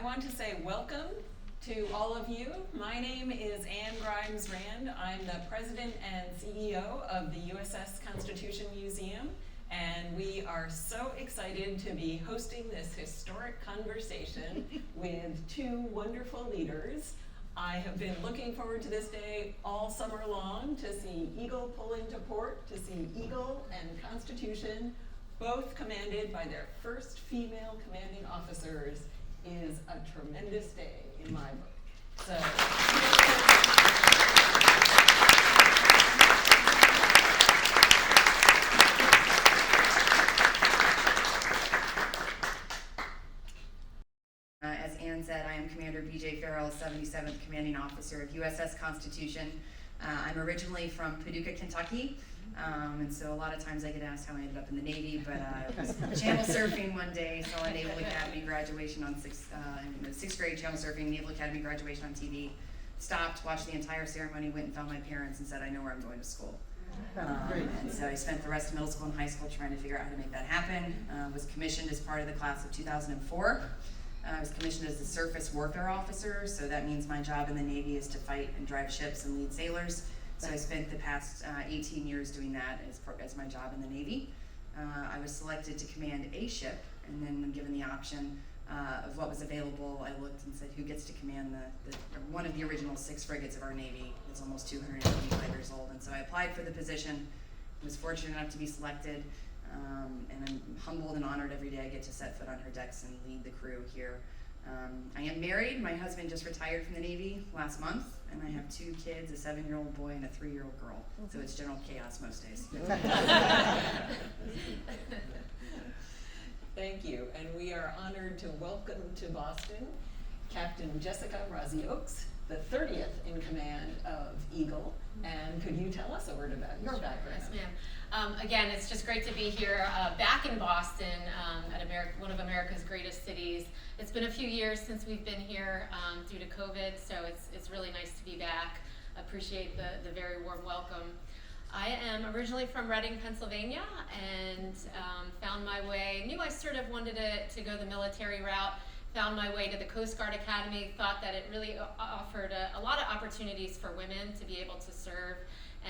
want to say welcome to all of you. My name is Anne Grimes-Rand. I'm the president and CEO of the USS Constitution Museum, and we are so excited to be hosting this historic conversation with two wonderful leaders. I have been looking forward to this day all summer long to see Eagle pull into port, to see Eagle and Constitution, both commanded by their first female commanding officers, is a tremendous day in my book. So. As Anne said, I am Commander B.J. Farrell, 77th Commanding Officer of USS Constitution. I'm originally from Paducah, Kentucky, and so a lot of times I get asked how I ended up in the Navy, but I was channel surfing one day, saw a Naval Academy graduation on sixth grade channel surfing, Naval Academy graduation on TV, stopped, watched the entire ceremony, went and found my parents and said, I know where I'm going to school. And so I spent the rest of middle school and high school trying to figure out how to make that happen. Was commissioned as part of the class of 2004. I was commissioned as a surface warfare officer, so that means my job in the Navy is to fight and drive ships and lead sailors. So I spent the past 18 years doing that as my job in the Navy. I was selected to command a ship, and then when given the option of what was available, I looked and said, who gets to command one of the original 6 frigates of our Navy? It's almost 225 years old, and so I applied for the position, was fortunate enough to be selected, and I'm humbled and honored every day I get to set foot on her decks and lead the crew here. I am married. My husband just retired from the Navy last month, and I have 2 kids, a 7-year-old boy and a 3-year-old girl. So it's general chaos most days. Thank you, and we are honored to welcome to Boston Captain Jessica Rozzi-Ochs, the 30th in command of Eagle. And could you tell us a word about your background? Yes, ma'am. Again, it's just great to be here back in Boston at one of America's greatest cities. It's been a few years since we've been here due to COVID, so it's really nice to be back. Appreciate the very warm welcome. I am originally from Reading, Pennsylvania, and found my way, knew I sort of wanted to go the military route, found my way to the Coast Guard Academy, thought that it really offered a lot of opportunities for women to be able to serve,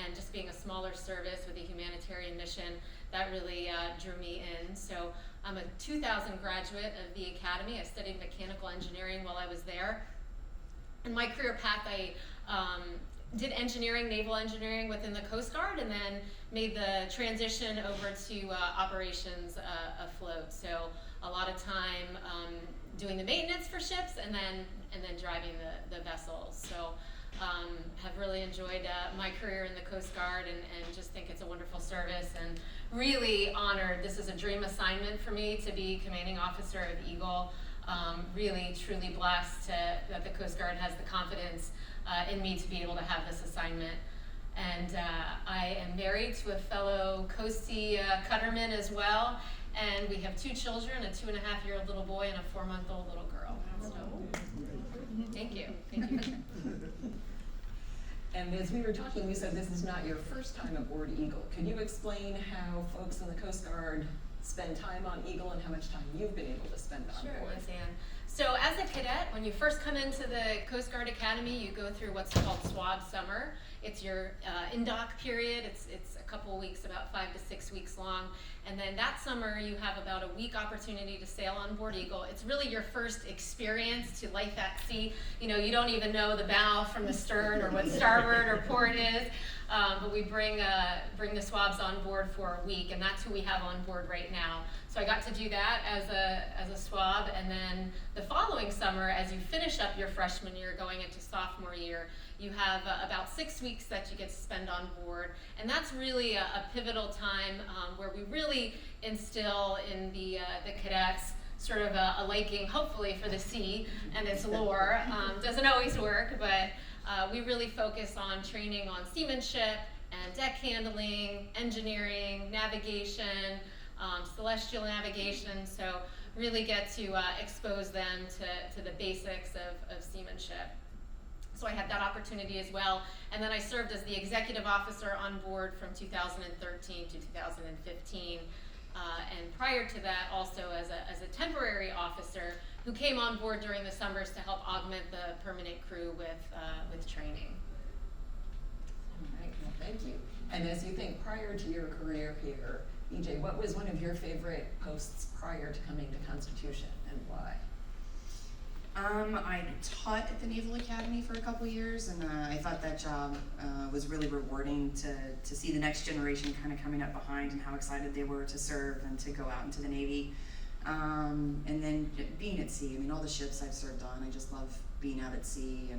and just being a smaller service with a humanitarian mission, that really drew me in. So I'm a 2000 graduate of the Academy. I studied mechanical engineering while I was there. In my career path, I did engineering, naval engineering within the Coast Guard, and then made the transition over to operations afloat. So a lot of time doing the maintenance for ships, and then driving the vessels. So have really enjoyed my career in the Coast Guard, and just think it's a wonderful service, and really honored. This is a dream assignment for me to be commanding officer of Eagle. Really, truly blessed that the Coast Guard has the confidence in me to be able to have this assignment. And I am married to a fellow Coastie Cutterman as well, and we have 2 children, a 2.5-year-old little boy and a 4-month-old little girl. So, thank you. And as we were talking, you said this is not your first time aboard Eagle. Could you explain how folks in the Coast Guard spend time on Eagle and how much time you've been able to spend on board? Sure, yes, Anne. So as a cadet, when you first come into the Coast Guard Academy, you go through what's called SWAB Summer. It's your in-dock period. It's a couple weeks, about 5 to 6 weeks long. And then that summer, you have about a week opportunity to sail on board Eagle. It's really your first experience to life at sea. You know, you don't even know the bow from the stern or what starboard or port is. But we bring the swabs on board for a week, and that's who we have on board right now. So I got to do that as a swab, and then the following summer, as you finish up your freshman year going into sophomore year, you have about 6 weeks that you get to spend on board, and that's really a pivotal time where we really instill in the cadets sort of a liking, hopefully, for the sea and its lore. Doesn't always work, but we really focus on training on seamanship and deck handling, engineering, navigation, celestial navigation, so really get to expose them to the basics of seamanship. So I had that opportunity as well, and then I served as the executive officer on board from 2013 to 2015, and prior to that also as a temporary officer who came on board during the summers to help augment the permanent crew with training. All right, well, thank you. And as you think prior to your career here, BJ, what was one of your favorite posts prior to coming to Constitution, and why? I taught at the Naval Academy for a couple years, and I thought that job was really rewarding to see the next generation kind of coming up behind and how excited they were to serve and to go out into the Navy. And then being at sea, I mean, all the ships I've served on, I just love being out at sea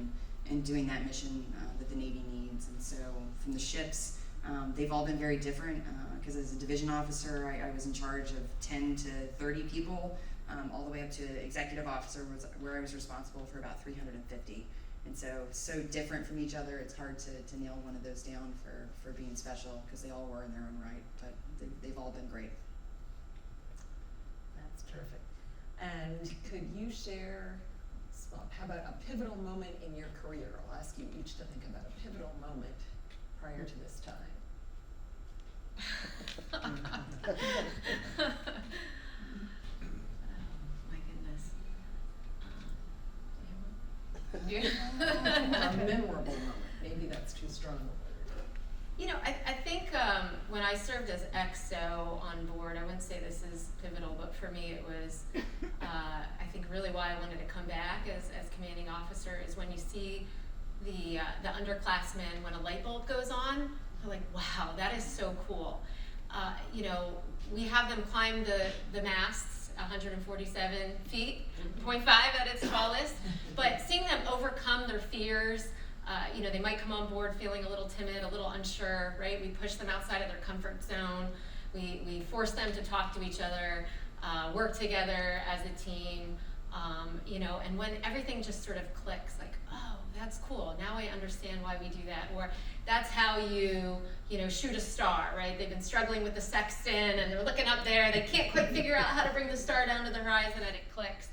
and doing that mission that the Navy needs. And so from the ships, they've all been very different, because as a division officer, I was in charge of 10 to 30 people, all the way up to executive officer, where I was responsible for about 350. And so different from each other. It's hard to nail one of those down for being special, because they all were in their own right, but they've all been great. That's terrific. And could you share, well, how about a pivotal moment in your career? I'll ask you each to think about a pivotal moment prior to this time. Oh my goodness. A memorable moment. Maybe that's too strong a word. You know, I think when I served as XO on board, I wouldn't say this is pivotal, but for me it was, I think really why I wanted to come back as commanding officer is when you see the underclassmen, when a light bulb goes on, they're like, wow, that is so cool. You know, we have them climb the masts, 147 feet, 0.5 at its tallest, but seeing them overcome their fears, you know, they might come on board feeling a little timid, a little unsure, right? We push them outside of their comfort zone. We force them to talk to each other, work together as a team, you know, and when everything just sort of clicks, like, oh, that's cool. Now I understand why we do that. Or that's how you know, shoot a star, right? They've been struggling with the sextant and they're looking up there. They can't quite figure out how to bring the star down to the horizon, and it clicks.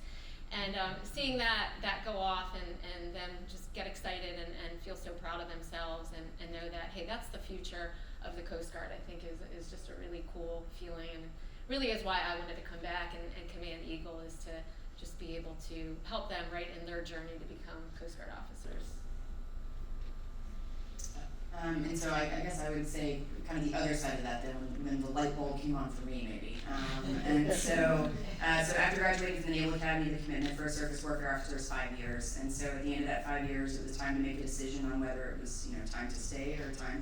And seeing that go off and them just get excited and feel so proud of themselves and know that, hey, that's the future of the Coast Guard, I think is just a really cool feeling, and really is why I wanted to come back and command Eagle, is to just be able to help them right in their journey to become Coast Guard officers. And so I guess I would say kind of the other side of that then, when the light bulb came on for me, maybe. And so after graduating from the Naval Academy, the commitment for a surface warfare officer is 5 years. And so at the end of that 5 years, it was time to make a decision on whether it was, you know, time to stay or time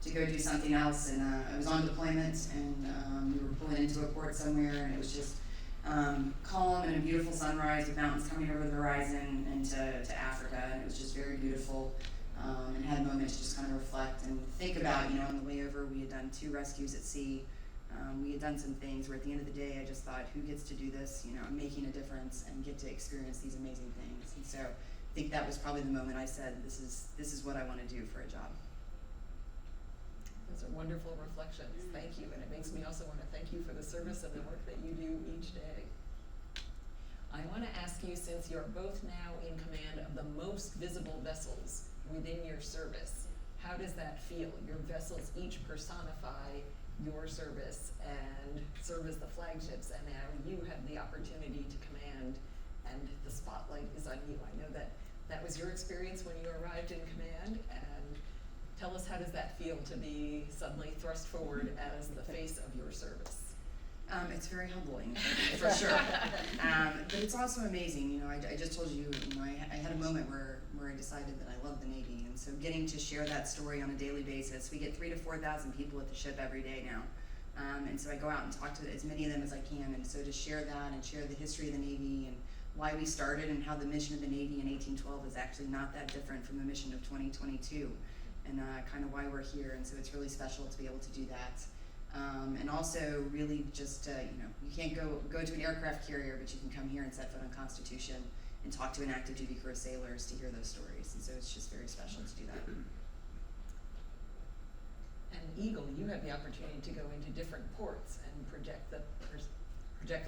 to go do something else. And I was on deployment, and we were pulling into a port somewhere, and it was just calm and a beautiful sunrise with mountains coming over the horizon into Africa, and it was just very beautiful. And had moments to just kind of reflect and think about, you know, on the way over, we had done 2 rescues at sea. We had done some things where at the end of the day, I just thought, who gets to do this? You know, I'm making a difference and get to experience these amazing things. And so I think that was probably the moment I said, this is what I want to do for a job. Those are wonderful reflections. Thank you. And it makes me also want to thank you for the service and the work that you do each day. I want to ask you, since you're both now in command of the most visible vessels within your service, how does that feel? Your vessels each personify your service and serve as the flagships, and now you have the opportunity to command, and the spotlight is on you. I know that was your experience when you arrived in command, and tell us, how does that feel to be suddenly thrust forward as the face of your service? It's very humbling, for sure. But it's also amazing. You know, I just told you, you know, I had a moment where I decided that I love the Navy, and so getting to share that story on a daily basis. We get 3,000 to 4,000 people at the ship every day now, and so I go out and talk to as many of them as I can, and so to share that and share the history of the Navy and why we started and how the mission of the Navy in 1812 is actually not that different from the mission of 2022, and kind of why we're here, and so it's really special to be able to do that. And also really just, you know, you can't go to an aircraft carrier, but you can come here and set foot on Constitution and talk to an active duty crew of sailors to hear those stories. And so it's just very special to do that. And Eagle, you have the opportunity to go into different ports and project the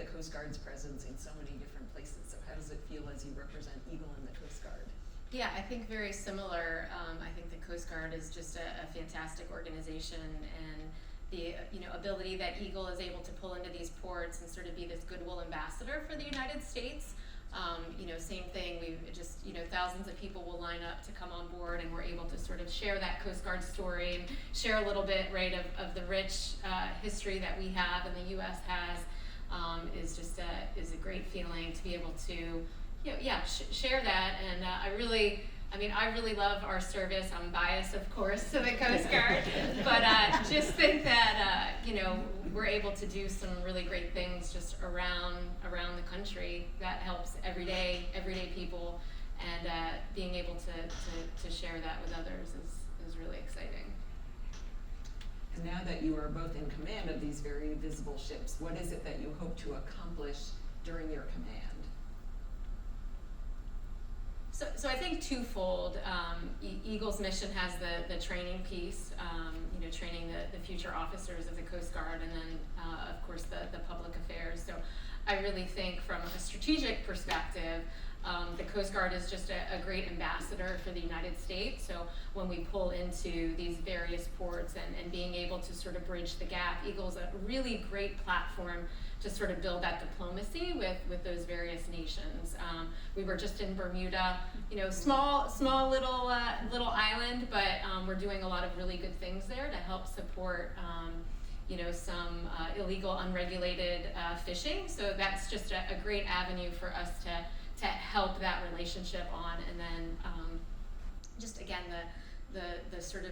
Coast Guard's presence in so many different places. So how does it feel as you represent Eagle and the Coast Guard? Yeah, I think very similar. I think the Coast Guard is just a fantastic organization, and the ability that Eagle is able to pull into these ports and sort of be this goodwill ambassador for the United States Same thing, we just, thousands of people will line up to come on board, and we're able to sort of share that Coast Guard story and share a little bit, right, of the rich history that we have and the U.S. has. Is a great feeling to be able to, share that. And I really love our service. I'm biased, of course, to the Coast Guard, but just think that we're able to do some really great things just around the country that helps everyday people, and being able to share that with others is really exciting. And now that you are both in command of these very visible ships, what is it that you hope to accomplish during your command? So I think twofold. Eagle's mission has the training piece, training the future officers of the Coast Guard, and then of course the public affairs. So I really think from a strategic perspective, the Coast Guard is just a great ambassador for the United States. So when we pull into these various ports and being able to sort of bridge the gap, Eagle's a really great platform to sort of build that diplomacy with those various nations. We were just in Bermuda, small little island, but we're doing a lot of really good things there to help support some illegal, unregulated fishing. So that's just a great avenue for us to help that relationship on. And then just again the sort of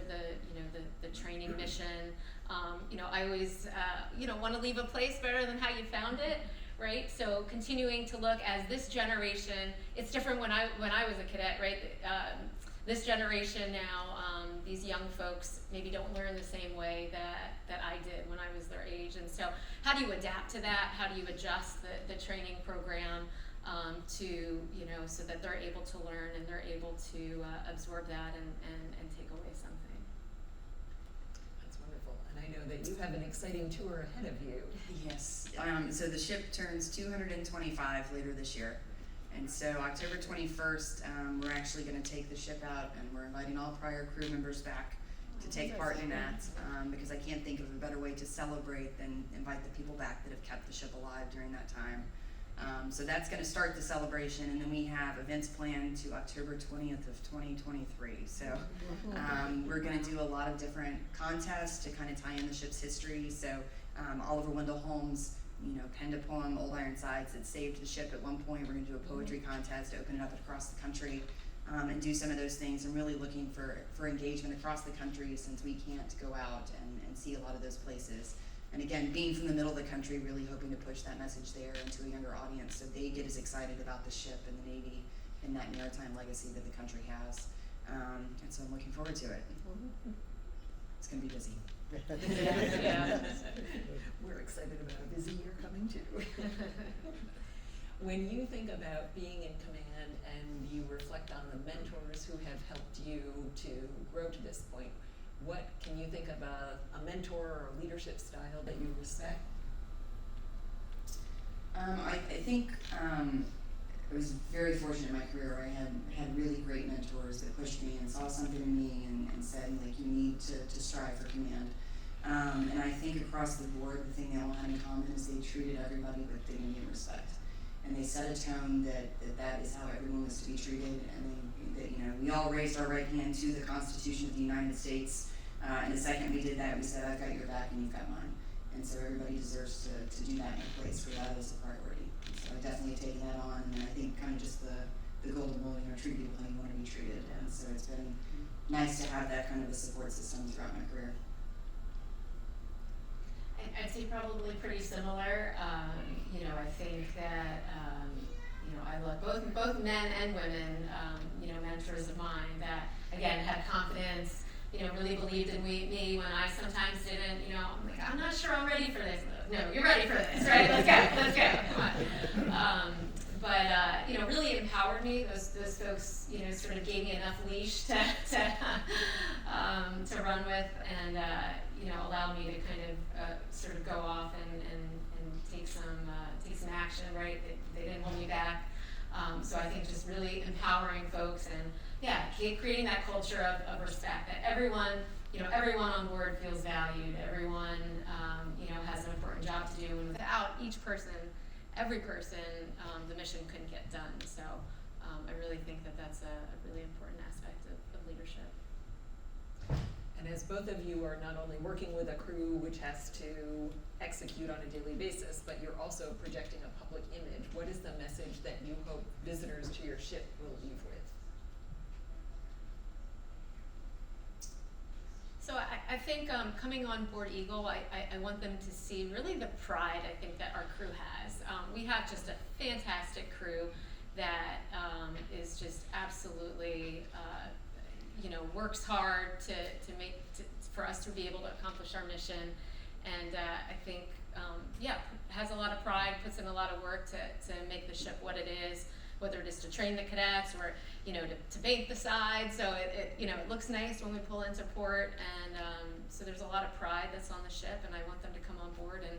the training mission. I always want to leave a place better than how you found it, right? So continuing to look as this generation, it's different when I was a cadet, right? This generation now, these young folks maybe don't learn the same way that I did when I was their age. And so how do you adapt to that? How do you adjust the training program to, so that they're able to learn and they're able to absorb that and take away something. That's wonderful. And I know that you have an exciting tour ahead of you. Yes. So the ship turns 225 later this year. And so October 21st, we're actually going to take the ship out, and we're inviting all prior crew members back to take part in that, because I can't think of a better way to celebrate than invite the people back that have kept the ship alive during that time. So that's going to start the celebration, and then we have events planned to October 20th of 2023. So we're going to do a lot of different contests to kind of tie in the ship's history. So Oliver Wendell Holmes, penned a poem, Old Ironsides, that saved the ship at one point. We're going to do a poetry contest, open it up across the country, and do some of those things. I'm really looking for engagement across the country, since we can't go out and see a lot of those places. And again, being from the middle of the country, really hoping to push that message there into a younger audience, so they get as excited about the ship and the Navy and that maritime legacy that the country has. And so I'm looking forward to it. It's going to be busy. Yeah. We're excited about a busy year coming too. When you think about being in command and you reflect on the mentors who have helped you to grow to this point, what can you think of a mentor or a leadership style that you respect? I think I was very fortunate in my career where I had really great mentors that pushed me and saw something in me and said, like, you need to strive for command. And I think across the board, the thing they all had in common is they treated everybody with dignity and respect. And they set a tone that is how everyone was to be treated. And we all raised our right hand to the Constitution of the United States. And the second we did that, we said, I've got your back and you've got mine. And so everybody deserves to do that in a place where that is a priority. And so I've definitely taken that on, and I think kind of just the golden rule, treat people how you want to be treated. And so it's been nice to have that kind of a support system throughout my career. I'd say probably pretty similar. I think that I look both men and women, mentors of mine that again had confidence, really believed in me when I sometimes didn't. I'm like, I'm not sure I'm ready for this. No, you're ready for this, right? Let's go, come on. But really empowered me. Those folks, sort of gave me enough leash to run with, and allowed me to kind of sort of go off and take some action. Right? They didn't hold me back. So I think just really empowering folks and creating that culture of respect, that everyone on board feels valued. Everyone has an important job to do, and without each person, every person, the mission couldn't get done. So I really think that that's a really important aspect of leadership. And as both of you are not only working with a crew which has to execute on a daily basis, but you're also projecting a public image, what is the message that you hope visitors to your ship will leave with? So I think coming on board Eagle, I want them to see really the pride I think that our crew has. We have just a fantastic crew that is just absolutely works hard for us to be able to accomplish our mission, and I think has a lot of pride, puts in a lot of work to make the ship what it is, whether it is to train the cadets or to paint the sides, so it looks nice when we pull into port, and so there's a lot of pride that's on the ship, and I want them to come on board and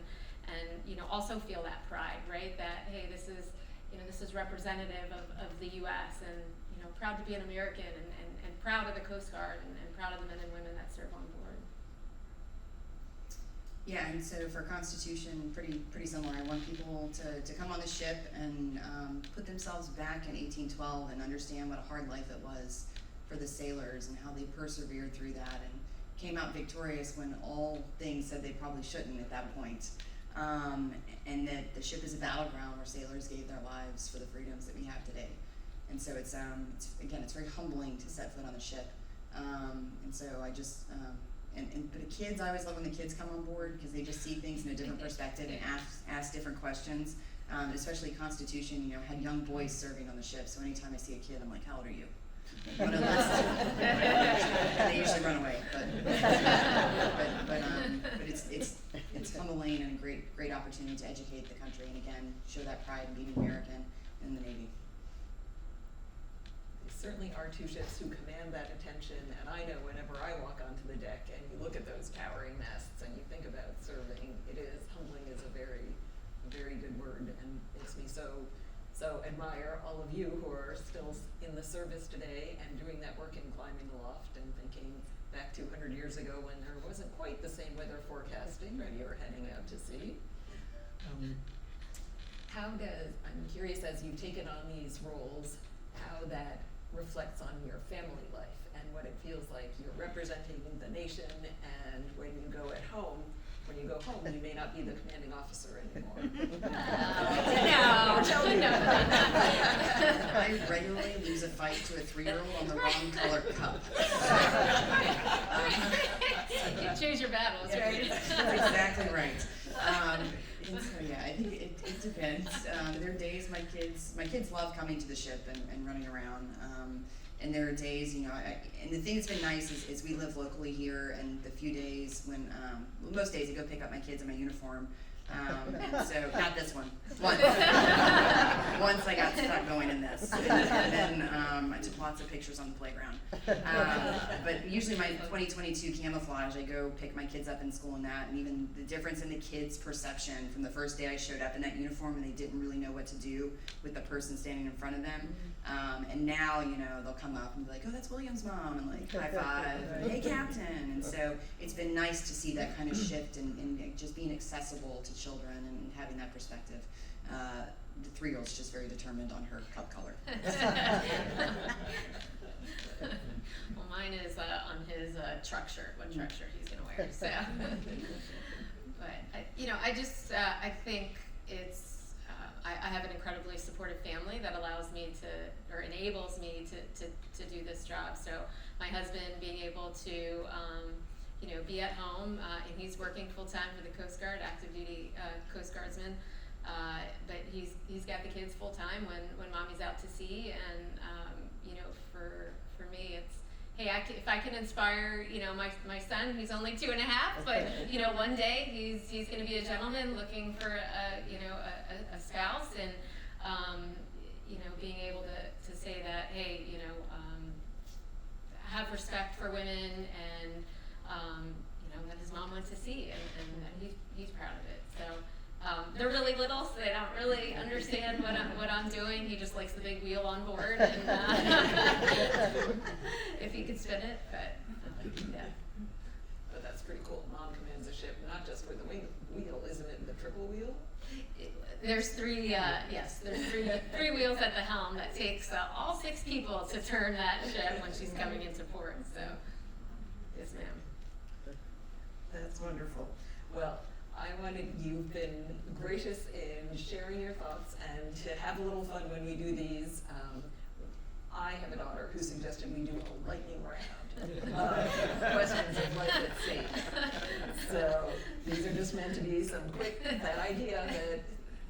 also feel that pride, right? That hey, this is representative of the U.S. and proud to be an American and proud of the Coast Guard and proud of the men and women that serve on board. Yeah, and so for Constitution, pretty similar. I want people to come on the ship and put themselves back in 1812 and understand what a hard life it was for the sailors and how they persevered through that and came out victorious when all things said they probably shouldn't at that point. And that the ship is a battleground where sailors gave their lives for the freedoms that we have today. And so it's very humbling to set foot on the ship. And so I just but the kids, I always love when the kids come on board because they just see things in a different perspective and ask different questions. Especially Constitution, had young boys serving on the ship. So anytime I see a kid, I'm like, how old are you? One of those. They usually run away, but it's humbling and a great opportunity to educate the country and again show that pride in being American in the Navy. Certainly are two ships who command that attention, and I know whenever I walk onto the deck and you look at those towering masts and you think about serving, humbling is a very, very good word, and makes me so admire all of you who are still in the service today and doing that work in climbing aloft and thinking back 200 years ago when there wasn't quite the same weather forecasting when you were heading out to sea. I'm curious, as you've taken on these roles, how that reflects on your family life and what it feels like you're representing the nation, and when you go home, you may not be the commanding officer anymore. No. I regularly lose a fight to a 3-year-old on the wrong color cup. You choose your battles, right? That's exactly right. And so I think it depends. There are days my kids love coming to the ship and running around. And there are days, and the thing that's been nice is we live locally here, and the few days when, most days I go pick up my kids in my uniform. And so, not this one. Once I got stuck going in this. And then I took lots of pictures on the playground. But usually my 2022 camouflage, I go pick my kids up in school and that, and even the difference in the kids' perception from the first day I showed up in that uniform and they didn't really know what to do with the person standing in front of them. And now, they'll come up and be like, oh, that's William's mom, and like high five, and, hey, Captain. And so it's been nice to see that kind of shift and just being accessible to children and having that perspective. The 3-year-old's just very determined on her cup color. Well, mine is on his truck shirt, what truck shirt he's gonna wear. So, but I think it's. I have an incredibly supportive family that allows me or enables me to do this job. So my husband being able to, be at home, and he's working full time for the Coast Guard, active duty Coast Guardsman. But he's got the kids full time when mommy's out to sea, and for me it's, hey, if I can inspire, my son, he's only 2.5, but one day he's going to be a gentleman looking for a spouse, and being able to say that, hey, have respect for women, and that his mom went to sea, and that he's proud of it. So they're really little, so they don't really understand what I'm doing. He just likes the big wheel on board, and if he could spin it, but yeah. But that's pretty cool. Mom commands a ship not just with the wheel, isn't it? The triple wheel. There's three wheels at the helm that takes all 6 people to turn that ship when she's coming into port, so, yes ma'am. That's wonderful. Well, you've been gracious in sharing your thoughts and to have a little fun when we do these. I have a daughter who suggested we do a lightning round of questions of life at sea. So these are just meant to be some quick, that idea that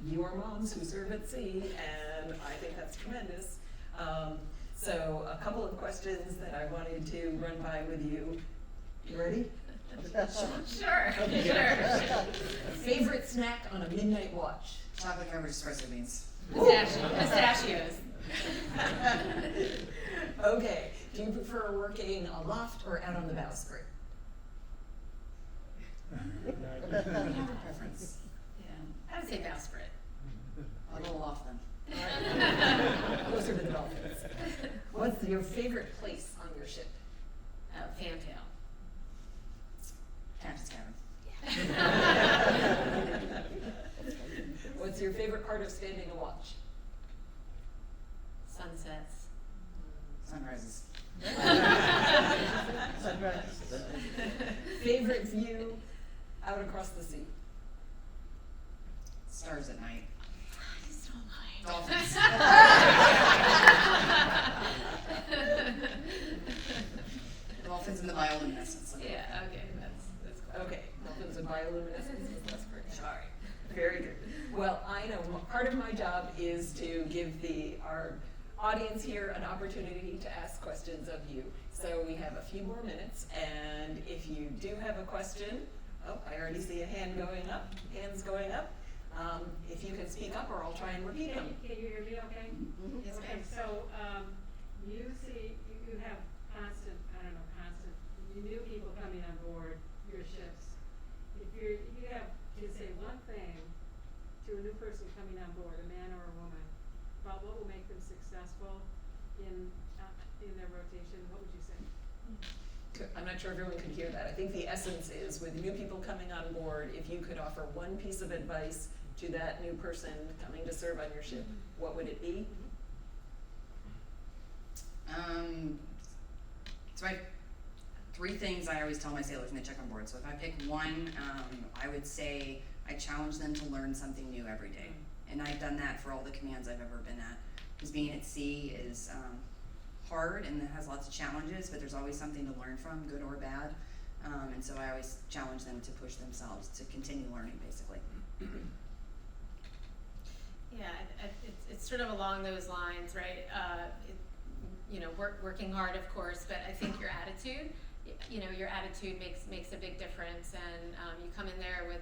you are moms who serve at sea, and I think that's tremendous. So a couple of questions that I wanted to run by with you. You ready? Sure. Okay. Sure. Favorite snack on a midnight watch? Chocolate covered espresso beans. Pistachios. Okay. Do you prefer working aloft or out on the bowsprit? I have a preference. I would say bowsprit. A little off then. Closer to the dolphins. What's your favorite place on your ship? Fantail. Captain's cabin. What's your favorite part of standing a watch? Sunsets. Sunrises. Favorite view out across the sea? Stars at night. I just don't mind. Dolphins. Dolphins and the bioluminescence. Yeah, okay, that's cool. Okay, dolphins and bioluminescence, that's pretty, all right, very good. Well, I know part of my job is to give our audience here an opportunity to ask questions of you. So we have a few more minutes, and if you do have a question, I already see a hand going up, hands going up. If you can speak up, or I'll try and repeat them. Can you hear me okay? Mm-hmm. Yes, Okay, so, you have constant, new people coming on board your ships. If you have to say one thing to a new person coming on board, a man or a woman, about what will make them successful in their rotation, what would you say? I'm not sure everyone could hear that. I think the essence is, with new people coming on board, if you could offer one piece of advice to that new person coming to serve on your ship, what would it be? So I have 3 things I always tell my sailors when they check on board. So if I pick one, I would say I challenge them to learn something new every day. And I've done that for all the commands I've ever been at. Because being at sea is hard and it has lots of challenges, but there's always something to learn from, good or bad. And so I always challenge them to push themselves to continue learning, basically. Yeah, it's sort of along those lines, right? Working hard, of course, but I think your attitude makes a big difference. And you come in there with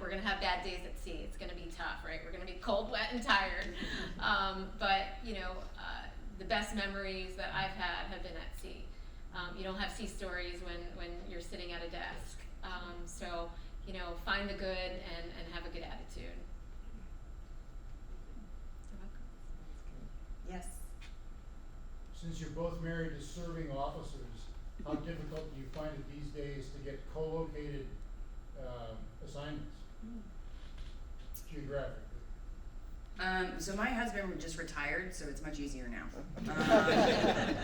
we're gonna have bad days at sea. It's gonna be tough, right? We're gonna be cold, wet, and tired. But the best memories that I've had have been at sea. You don't have sea stories when you're sitting at a desk. So find the good and have a good attitude. Yes. Since you're both married to serving officers, how difficult do you find it these days to get co-located assignments geographically? So my husband just retired, so it's much easier now.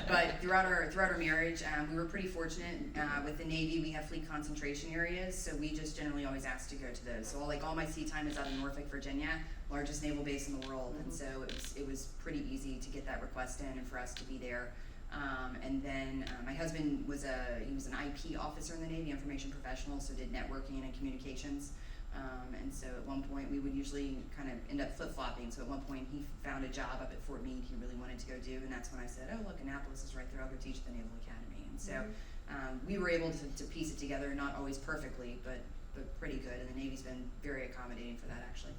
But throughout our marriage, we were pretty fortunate. With the Navy, we have fleet concentration areas, so we just generally always asked to go to those. So all my sea time is out of Norfolk, Virginia, largest naval base in the world, and so it was pretty easy to get that request in and for us to be there. And then my husband was an IP officer in the Navy, information professional, so did networking and communications. And so at one point we would usually kind of end up flip-flopping. So at one point he found a job up at Fort Meade he really wanted to go do, and that's when I said, oh look, Annapolis is right there, I'll go teach at the Naval Academy. And so we were able to piece it together, not always perfectly, but pretty good, and the Navy's been very accommodating for that actually.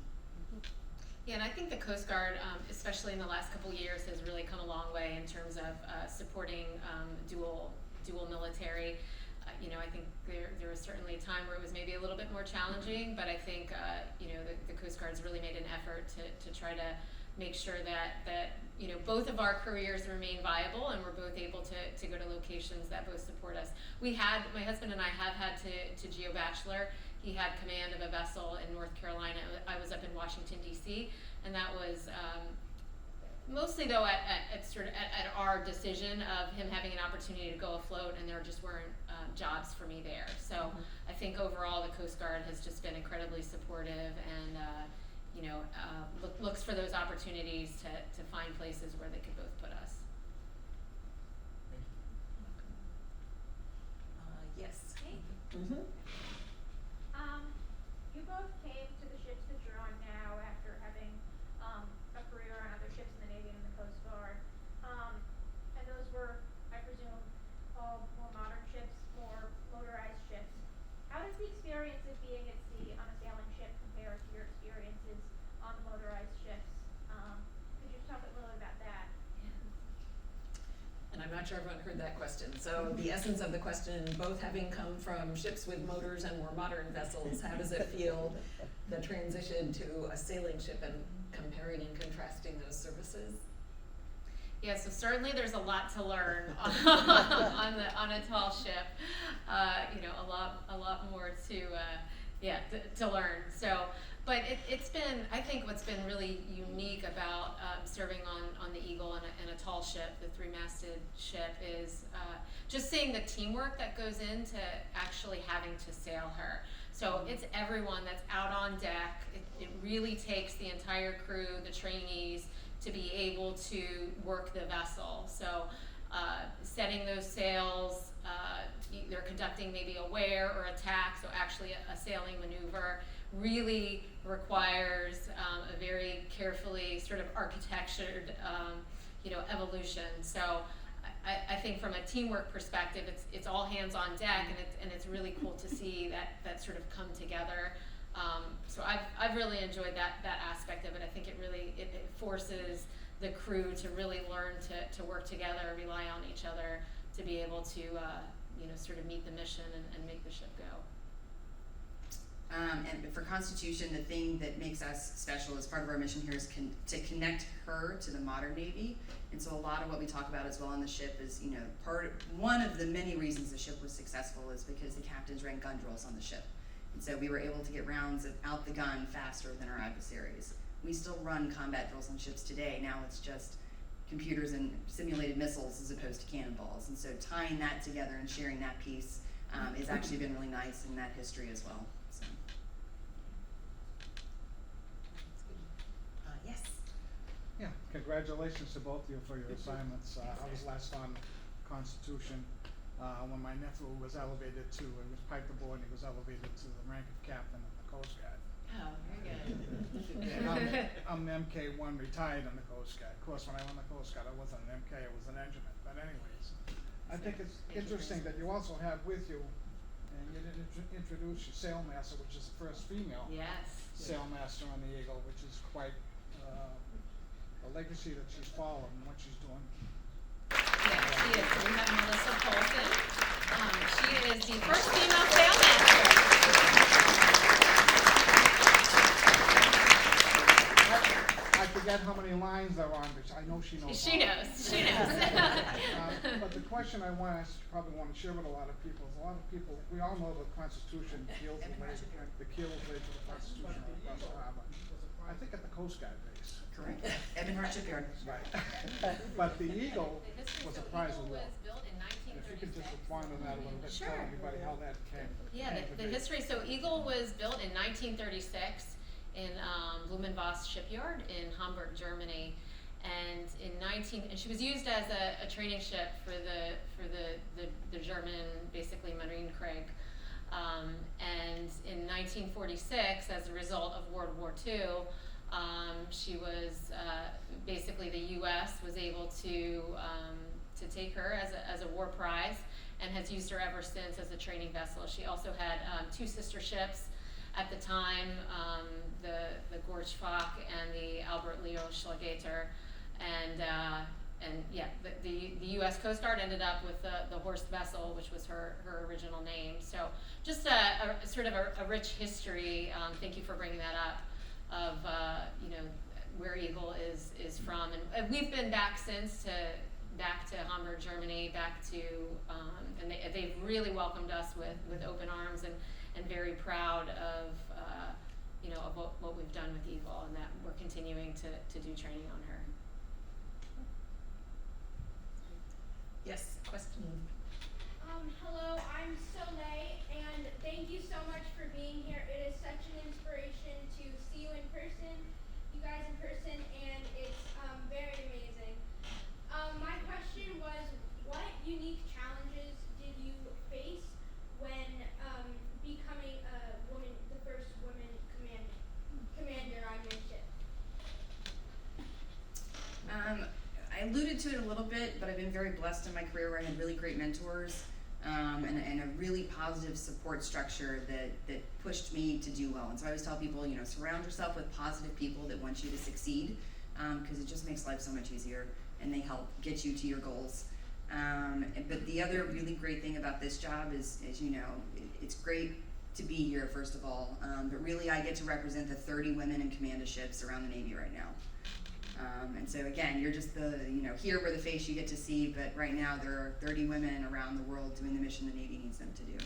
Yeah, and I think the Coast Guard, especially in the last couple of years, has really come a long way in terms of supporting dual military. I think there was certainly a time where it was maybe a little bit more challenging, but I think the Coast Guard's really made an effort to try to make sure that both of our careers remain viable, and we're both able to go to locations that both support us. My husband and I have had to geo-bachelor. he had command of a vessel in North Carolina. I was up in Washington, D.C., and that was mostly though at our decision of him having an opportunity to go afloat, and there just weren't jobs for me there. So I think overall the Coast Guard has just been incredibly supportive and looks for those opportunities to find places where they could both put us. Yes. Hey, Mm-hmm. you both came to the ships that you're on now after having a career on other ships in the Navy and in the Coast Guard. And those were, I presume, all more modern ships, more motorized ships. How does the experience of being at sea on a sailing ship compare to your experiences on the motorized ships? Could you talk a little bit about that? And I'm not sure everyone heard that question. So the essence of the question, both having come from ships with motors and more modern vessels, how does it feel, the transition to a sailing ship, and comparing and contrasting those services? Yeah, so certainly there's a lot to learn on a tall ship. A lot more to learn. So, but it's been, I think what's been really unique about serving on the Eagle and a tall ship, the 3-masted ship, is just seeing the teamwork that goes into actually having to sail her. So it's everyone that's out on deck. It really takes the entire crew, the trainees, to be able to work the vessel. So setting those sails, they're conducting maybe a wear or a tack, so actually a sailing maneuver, really requires a very carefully sort of architectured evolution. So I think from a teamwork perspective, it's all hands on deck, and it's really cool to see that sort of come together. So I've really enjoyed that aspect of it. I think it really it forces the crew to really learn to work together, rely on each other to be able to sort of meet the mission and make the ship go. And for Constitution, the thing that makes us special as part of our mission here is to connect her to the modern Navy. And so a lot of what we talk about as well on the ship is, one of the many reasons the ship was successful is because the captains ran gun drills on the ship. And so we were able to get rounds out the gun faster than our adversaries. We still run combat drills on ships today. Now it's just computers and simulated missiles as opposed to cannonballs. And so tying that together and sharing that piece has actually been really nice in that history as well. So. Yes. Yeah, congratulations to both of you for your assignments. I was last on Constitution when my nephew was elevated to, he was piped aboard and he was elevated to the rank of captain of the Coast Guard. Oh, very good. And I'm an MK1 retired in the Coast Guard. Of course, when I went in the Coast Guard, I wasn't an MK, I was an engineman. But anyways, I think it's interesting that you also have with you, and you didn't introduce your sailmaster, which is the first female Yes. sailmaster on the Eagle, which is quite a legacy that she's following and what she's doing. Yeah, she is. So we have Melissa Polson. She is the first female sailmaster. I forget how many lines there are on, but I know she knows. She knows. She knows. But the question I want to ask, probably want to share with a lot of people, is a lot of people, we all know the Constitution keels the blade to the Constitution across the harbor. I think at the Coast Guard base. Correct. Edmund Hart Shipyard. Right. But the Eagle The history, was so a prize Eagle award. was built in And if you could just 1936. respond to that a little bit, Sure. tell everybody how that came. Yeah, came to the be. history. So Eagle was built in 1936 in Blumenbach Shipyard in Hamburg, Germany, and and she was used as a training ship for the German, basically Marine Krieg. And in 1946, as a result of World War II, she was basically the U.S. was able to take her as a war prize, and has used her ever since as a training vessel. She also had 2 sister ships at the time, the Gorschfach and the Albert Leo Schlageter, and yeah, the U.S. Coast Guard ended up with the Horst vessel, which was her original name. So just a sort of a rich history. Thank you for bringing that up. Of where Eagle is from, and we've been back back to Hamburg, Germany, back to and they've really welcomed us with open arms, and very proud of, of what we've done with Eagle, and that we're continuing to do training on her. Yes, question? Hello, I'm Soleil, and thank you so much for being here. It is such an inspiration to see you in person, you guys in person, and it's very amazing. My question was, what unique challenges did you face when becoming a woman, the first woman commander on your ship? I alluded to it a little bit, but I've been very blessed in my career where I had really great mentors, and a really positive support structure that pushed me to do well. And so I always tell people, surround yourself with positive people that want you to succeed, because it just makes life so much easier, and they help get you to your goals. But the other really great thing about this job is it's great to be here, first of all, but really I get to represent the 30 women in command of ships around the Navy right now. And so again, you're just here we're the face you get to see, but right now there are 30 women around the world doing the mission the Navy needs them to do.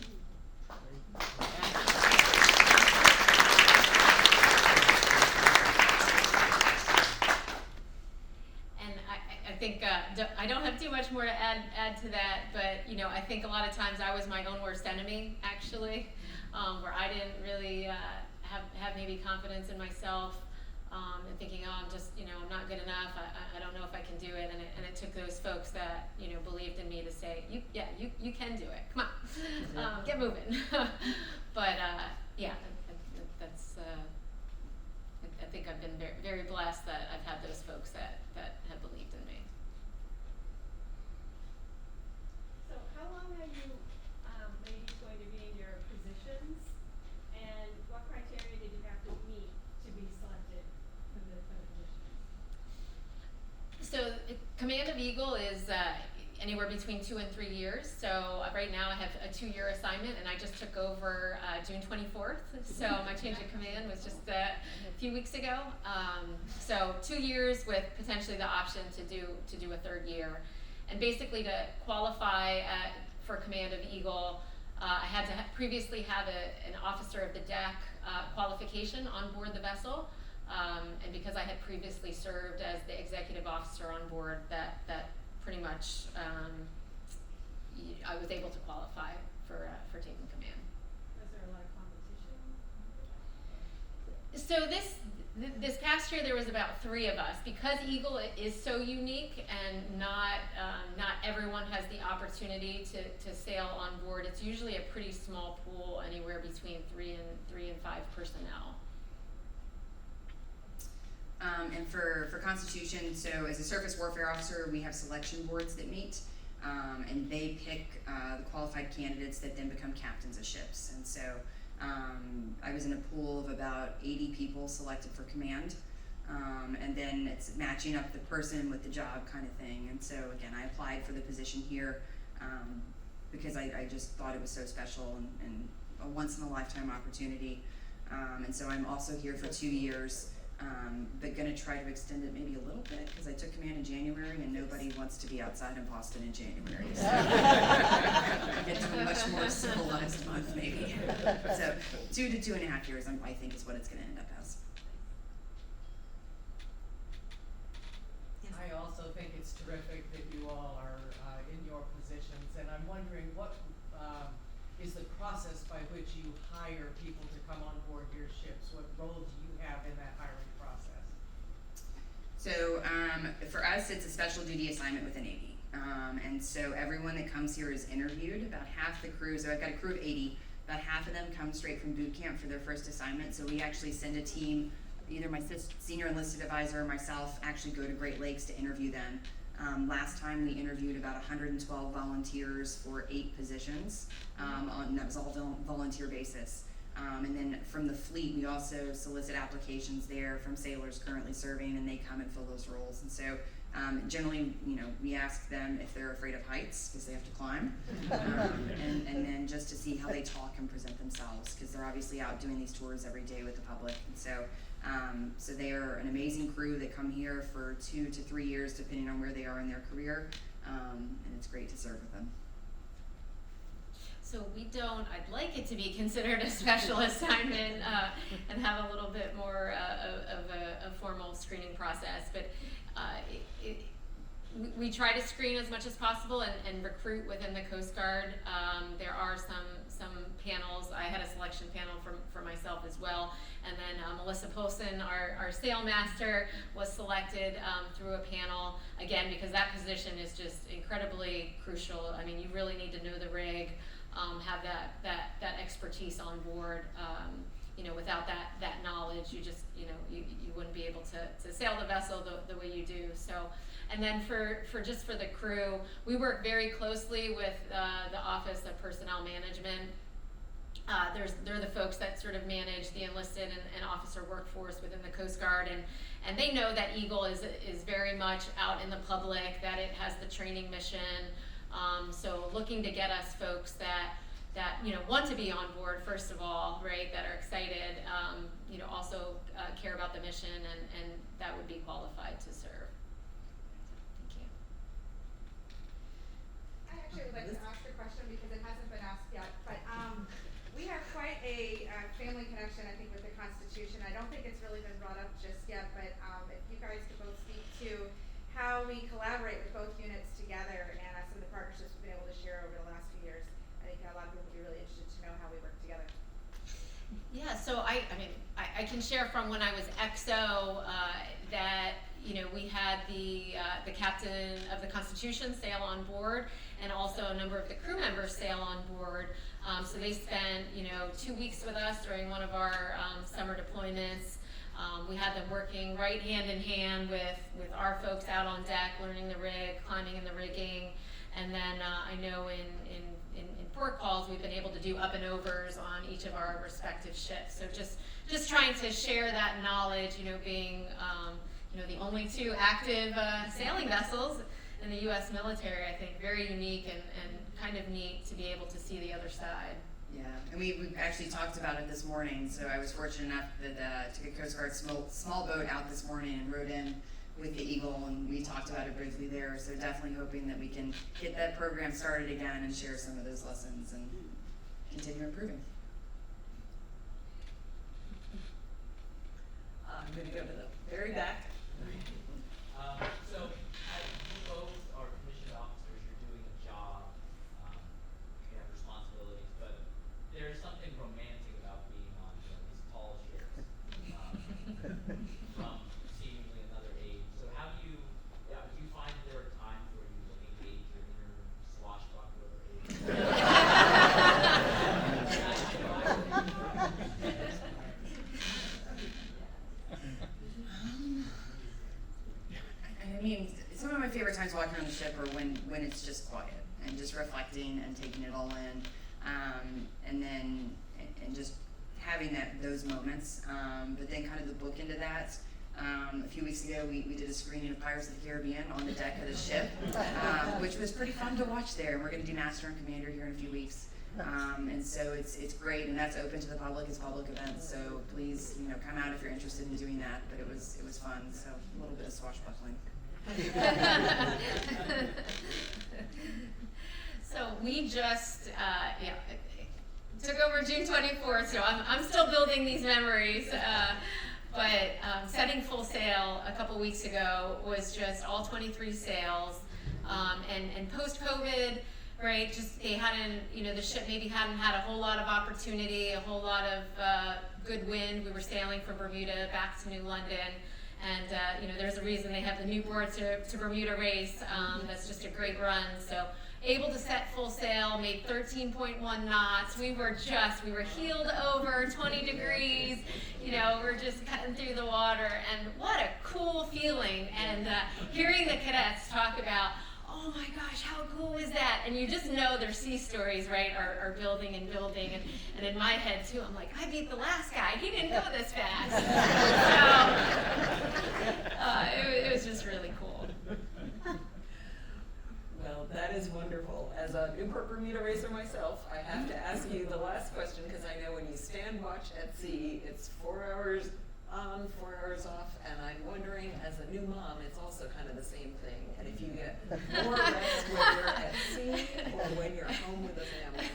And I think I don't have too much more to add to that, but I think a lot of times I was my own worst enemy, actually, where I didn't really have maybe confidence in myself. And thinking, I'm just, I'm not good enough. I don't know if I can do it. And it took those folks that, believed in me to say, you can do it. Come on, get moving. But that's. I think I've been very, very blessed that I've had those folks that have believed in me. So how long are you ladies going to be in your positions, and what criteria did you have to meet to be selected for the positions? So Command of Eagle is anywhere between 2 and 3 years. So right now I have a 2-year assignment, and I just took over June 24th. So my change of command was just a few weeks ago. So 2 years with potentially the option to do a 3rd year. And basically to qualify for Command of Eagle, I had to previously have an officer of the deck qualification on board the vessel. And because I had previously served as the executive officer on board, that pretty much I was able to qualify for taking command. Was there a lot of competition? So this past year there was about 3 of us, because Eagle is so unique and not everyone has the opportunity to sail on board. It's usually a pretty small pool, anywhere between 3 and 5 personnel. And for Constitution, so as a surface warfare officer, we have selection boards that meet, and they pick the qualified candidates that then become captains of ships. And so I was in a pool of about 80 people selected for command, and then it's matching up the person with the job kind of thing. And so again, I applied for the position here because I just thought it was so special and a once-in-a-lifetime opportunity. And so I'm also here for 2 years. But gonna try to extend it maybe a little bit, because I took command in January and nobody wants to be outside in Boston in January. So get to a much more civilized month maybe. So 2 to 2.5 years, I think is what it's gonna end up as. I also think it's terrific that you all are in your positions, and I'm wondering what is the process by which you hire people to come on board your ships? What role do you have in that hiring process? So for us, it's a special duty assignment with the Navy. And so everyone that comes here is interviewed. About half the crew, so I've got a crew of 80, about half of them come straight from boot camp for their first assignment. So we actually send a team, either my senior enlisted advisor or myself actually go to Great Lakes to interview them. Last time we interviewed about 112 volunteers for 8 positions, and that was all volunteer basis. And then from the fleet, we also solicit applications there from sailors currently serving, and they come and fill those roles. And so generally, we ask them if they're afraid of heights, because they have to climb, and then just to see how they talk and present themselves, because they're obviously out doing these tours every day with the public. And so so they are an amazing crew that come here for 2 to 3 years, depending on where they are in their career, and it's great to serve with them. So we don't, I'd like it to be considered a special assignment and have a little bit more of a formal screening process, but we try to screen as much as possible and recruit within the Coast Guard. There are some panels. I had a selection panel for myself as well, and then Melissa Polson, our sailmaster, was selected through a panel, again, because that position is just incredibly crucial. I mean, you really need to know the rig, have that expertise on board. You know, without that knowledge, you just, you know, you wouldn't be able to sail the vessel the way you do. So, and then for the crew, we work very closely with the Office of Personnel Management. They're the folks that sort of manage the enlisted and officer workforce within the Coast Guard, and they know that Eagle is very much out in the public, that it has the training mission. So looking to get us folks that you know, want to be on board, first of all, right, that are excited, you know, also care about the mission, and that would be qualified to serve. Thank you. I actually would like to ask a question because it hasn't been asked yet, but we have quite a family connection, I think, with the Constitution. I don't think it's really been brought up just yet, but if you guys could both speak to how we collaborate with both units together and some of the partnerships we've been able to share over the last few years. I think a lot of people would be really interested to know how we work together. Yeah, so I mean, I can share from when I was XO that, you know, we had the captain of the Constitution sail on board, and also a number of the crew members sail on board. So they spent, you know, 2 weeks with us during one of our summer deployments. We had them working right hand in hand with our folks out on deck, learning the rig, climbing in the rigging, and then I know in port calls we've been able to do up and overs on each of our respective ships. So just trying to share that knowledge, you know, being you know, the only 2 active sailing vessels in the U.S. military, I think very unique and kind of neat to be able to see the other side. Yeah, and we actually talked about it this morning, so I was fortunate enough that took a Coast Guard small boat out this morning and rode in with the Eagle, and we talked about it briefly there, so definitely hoping that we can get that program started again and share some of those lessons and continue improving. I'm gonna go to the very back. So, you both are commissioned officers, you're doing a job, you have responsibilities, but there's something romantic about being on, you know, these tall ships, from seemingly another age. So how do you find that there are times where you engage your inner swashbuckler age? I mean, some of my favorite times walking on the ship are when it's just quiet and just reflecting and taking it all in, and then and just having those moments. But then kind of the book into that. A few weeks ago, we did a screening of Pirates of the Caribbean on the deck of the ship, which was pretty fun to watch there. And we're going to do Master and Commander here in a few weeks. And so it's great, and that's open to the public. It's a public event, so please, you know, come out if you're interested in doing that. But it was fun, so a little bit of swashbuckling. So we just took over June 24th, so I'm still building these memories. But setting full sail a couple weeks ago was just all 23 sails, and post-COVID, right? Just they hadn't, you know, the ship maybe hadn't had a whole lot of opportunity, a whole lot of good wind. We were sailing from Bermuda back to New London. And, you know, there's a reason they have the Newport to Bermuda race. That's just a great run. So able to set full sail, made 13.1 knots. We were heeled over, 20 degrees. You know, we're just cutting through the water. And what a cool feeling. And hearing the cadets talk about, oh my gosh, how cool is that? And you just know their sea stories, right, are building and building. And in my head, too, I'm like, I beat the last guy. He didn't go this fast. So it was just really cool. Well, that is wonderful. As a Newport Bermuda racer myself, I have to ask you the last question, because I know when you stand watch at sea, it's 4 hours on, 4 hours off, and I'm wondering, as a new mom, it's also kind of the same thing. And if you get more rest when you're at sea or when you're home with the family.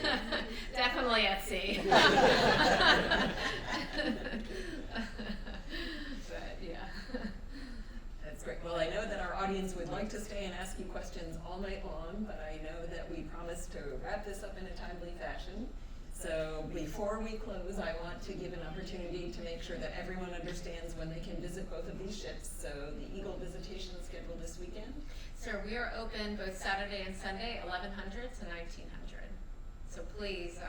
night long, but I know that we promised to wrap this up in a timely fashion. So before we close, I want to give an opportunity to make sure that everyone understands when they can visit both of these ships. So the Eagle visitation is scheduled this weekend. So we are open both Saturday and Sunday, 1100 to 1900. So please,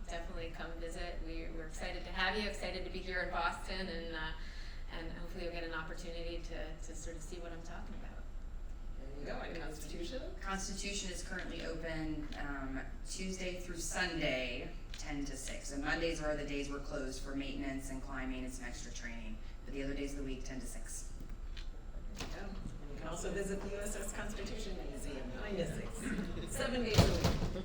definitely come visit. We're excited to have you, excited to be here in Boston, and hopefully you'll get an opportunity to sort of see what I'm talking about. There you go, and Constitution. Constitution is currently open Tuesday through Sunday, 10 to 6. And Mondays are the days we're closed for maintenance and climbing and some extra training. But the other days of the week, 10 to 6. There you go. And you can also visit the USS Constitution Museum, 9 to 6, 7 days a week.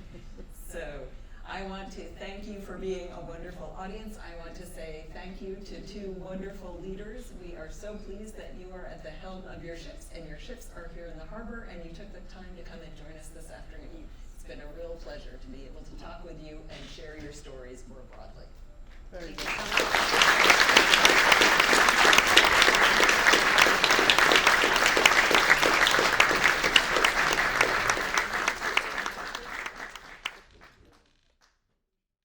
So I want to thank you for being a wonderful audience. I want to say thank you to 2 wonderful leaders. We are so pleased that you are at the helm of your ships, and your ships are here in the harbor, and you took the time to come and join us this afternoon. It's been a real pleasure to be able to talk with you and share your stories more broadly. Very Thank good. you so much.